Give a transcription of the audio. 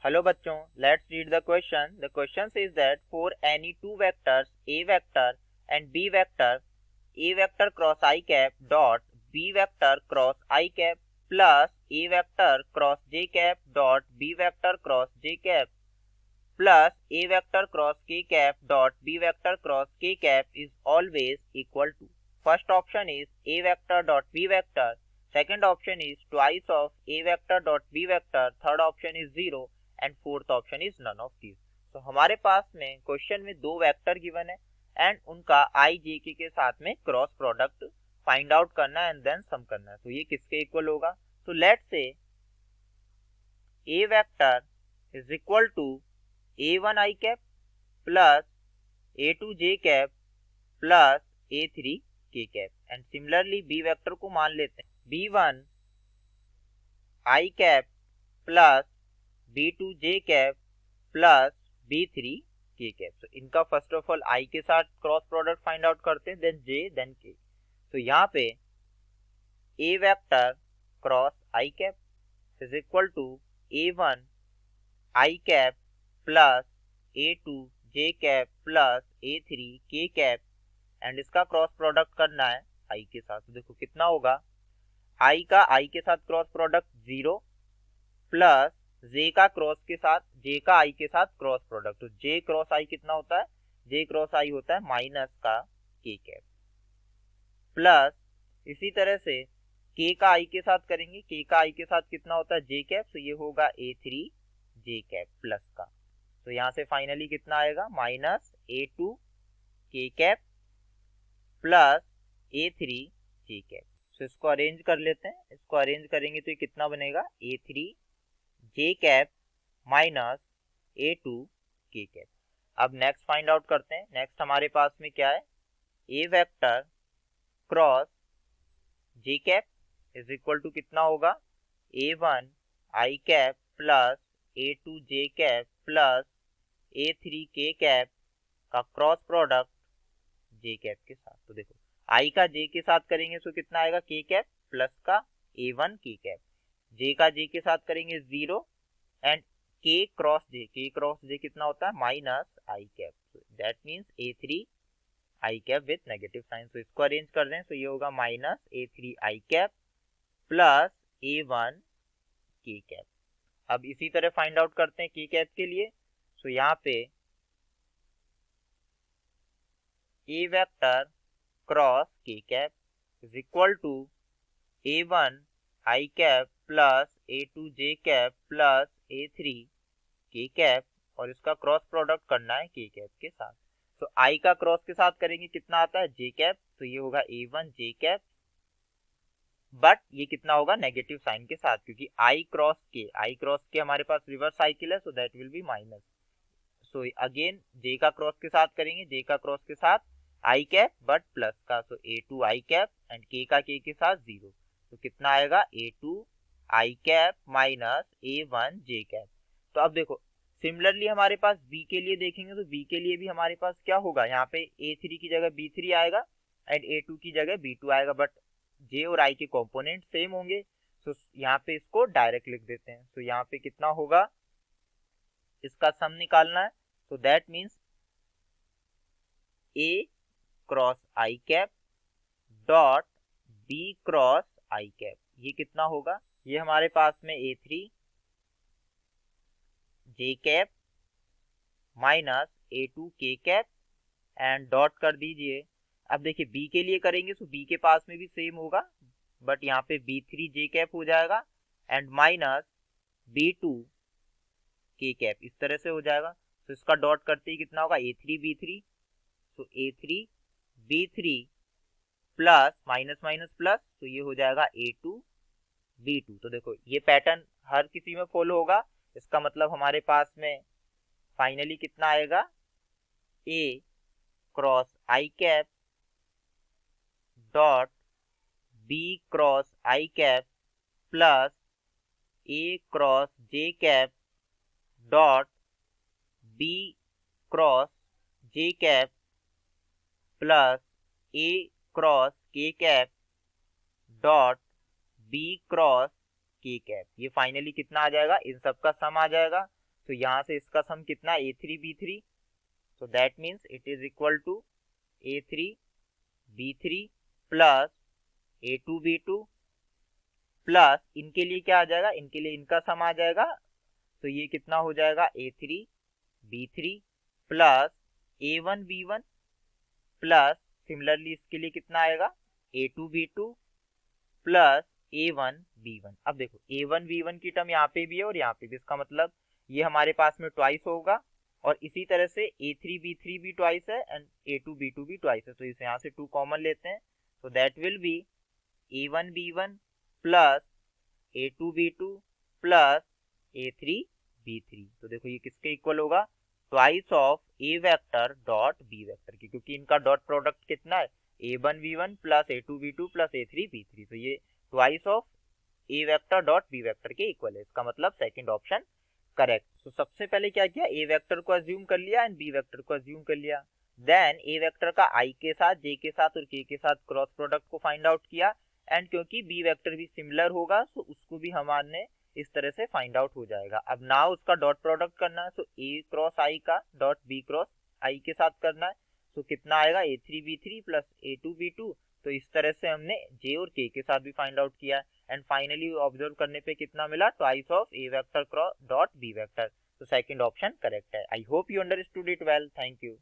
Hello बच्चों, let's read the question. The question says that for any two vectors a vector and b vector, a vector cross I cap dot b vector cross I cap plus a vector cross j cap dot b vector cross j cap plus a vector cross k cap dot b vector cross k cap is always equal to. First option is a vector dot b vector. Second option is twice of a vector dot b vector. Third option is 0 and fourth option is none of these. तो हमारे पास में question में दो vector given है and उनका आई जे के साथ में क्रॉस प्रोडक्ट फाइंड आउट करना है एंड देन सम करना है. तो ये किसके इक्वल होगा? तो let's say a vector is equal to a1 I cap plus a2 j cap plus a3 k cap and similarly b vector को मान लेते हैं b1 I cap plus b2 j cap plus b3 k cap. तो इनका first of all I के साथ cross product find out करते हैं, देन j देन k. तो यहाँ पे a vector cross I cap is equal to a1 I cap plus a2 j cap plus a3 k cap and इसका cross product करना है i के साथ. तो देखो कितना होगा, i का i के साथ क्रॉस प्रोडक्ट 0 प्लस j का क्रॉस के साथ j का i के साथ क्रॉस प्रोडक्ट. तो j क्रॉस i कितना होता है? j क्रॉस i होता है माइनस का k cap प्लस इसी तरह से k का i के साथ करेंगे, k का i के साथ कितना होता है? j cap. तो ये होगा a3 j cap प्लस का. तो यहाँ से फाइनली कितना आएगा? Minus a2 k cap plus a3 j cap. तो इसको अरेंज कर लेते हैं. इसको अरेंज करेंगे तो ये कितना बनेगा? a3 j cap minus a2 k cap. अब नेक्स्ट फाइंड आउट करते हैं. नेक्स्ट हमारे पास में क्या है? a vector cross j cap is equal to कितना होगा? a1 I cap plus a2 j cap plus a3 k cap का क्रॉस प्रोडक्ट j cap के साथ. तो देखो i का j के साथ करेंगे तो कितना आएगा? k cap प्लस का a1 k cap. j का j के साथ करेंगे 0 एंड k क्रॉस j कितना होता है? Minus i cap. That means a3 i cap with negative sign. तो इसको अरेंज कर दें तो ये होगा minus a3 i cap plus a1 k cap. अब इसी तरह फाइंड आउट करते हैं k cap के लिए. तो यहाँ पे a vector cross k cap is equal to a1 I cap plus a2 j cap plus a3 k cap और इसका क्रॉस प्रोडक्ट करना है k cap के साथ. तो I का क्रॉस के साथ करेंगे कितना आता है? j cap. तो ये होगा a1 j cap बट ये कितना होगा? नेगेटिव साइन के साथ, क्योंकि I क्रॉस के हमारे पास रिवर्स साइकिल है. So that will be minus. So again j का क्रॉस के साथ करेंगे, j का क्रॉस के साथ I cap बट प्लस का. सो a2 I cap and k का k के साथ 0. तो कितना आएगा? a2 I cap minus a1 j cap. तो अब देखो सिमिलरली हमारे पास b के लिए देखेंगे तो b के लिए भी हमारे पास क्या होगा? यहाँ पे a3 की जगह b3 आएगा एंड a2 की जगह b2 आएगा, बट j और i के कंपोनेंट सेम होंगे. तो यहाँ पे इसको डायरेक्ट लिख देते हैं. तो यहाँ पे कितना होगा? इसका सम निकालना है. तो that means a cross i cap dot b cross i cap. ये कितना होगा? ये हमारे पास में a3 j cap minus a2 k cap and dot कर दीजिए. अब देखिए b के लिए करेंगे तो b के पास में भी सेम होगा, बट यहाँ पे b3 j cap हो जाएगा and minus b2 k cap इस तरह से हो जाएगा. तो इसका डॉट करते ही कितना होगा? a3 b3. तो a3 b3 plus minus minus plus, तो ये हो जाएगा a2 b2. तो देखो ये पैटर्न हर किसी में फॉलो होगा. इसका मतलब हमारे पास में फाइनली कितना आएगा? a cross I cap dot b cross I cap plus a cross j cap dot b cross j cap plus a cross k cap dot b cross k cap. ये finally कितना आ जाएगा? इन सब का सम आ जाएगा. तो यहाँ से इसका सम कितना a3b3, so that means it is equal to a3b3 plus a2b2 plus इनके लिए क्या आ जाएगा, इनके लिए इनका सम आ जाएगा, तो ये कितना हो जाएगा a3b3 plus a1b1 plus similarly इसके लिए कितना आएगा a2b2 प्लस a1b1। अब देखो a1b1 की टर्म यहाँ पे भी है और यहाँ पे भी, इसका मतलब ये हमारे पास में ट्वाइस होगा, और इसी तरह से a3b3 भी ट्वाइस है एंड a2b2 भी ट्वाइस है, तो इसे यहाँ से 2 कॉमन लेते हैं, तो that will be a1b1 plus a2b2 plus a3b3। तो देखो ये किसके इक्वल होगा, twice of a vector dot b vector की, क्योंकि इनका डॉट प्रोडक्ट कितना है a1b1 plus a2b2 plus a3b3, तो ये twice of a vector dot b vector के इक्वल है, इसका मतलब सेकंड ऑप्शन करेक्ट। तो सबसे पहले क्या किया, a वेक्टर को अज्यूम कर लिया एंड b वेक्टर को अज्यूम कर लिया, देन a वेक्टर का i के साथ, j के साथ और k के साथ क्रॉस प्रोडक्ट को फाइंड आउट किया, एंड क्योंकि b वेक्टर भी सिमिलर होगा तो उसको भी हमारे इस तरह से फाइंड आउट हो जाएगा। अब ना उसका डॉट प्रोडक्ट करना है, तो a क्रॉस i का डॉट b क्रॉस i के साथ करना है, तो कितना आएगा a3b3 प्लस a2b2, तो इस तरह से हमने j और k के साथ भी फाइंड आउट किया, एंड फाइनली ऑब्जर्व करने पे कितना मिला, twice of a vector cross dot b vector, तो सेकंड ऑप्शन करेक्ट है। I hope you understood it well, thank you.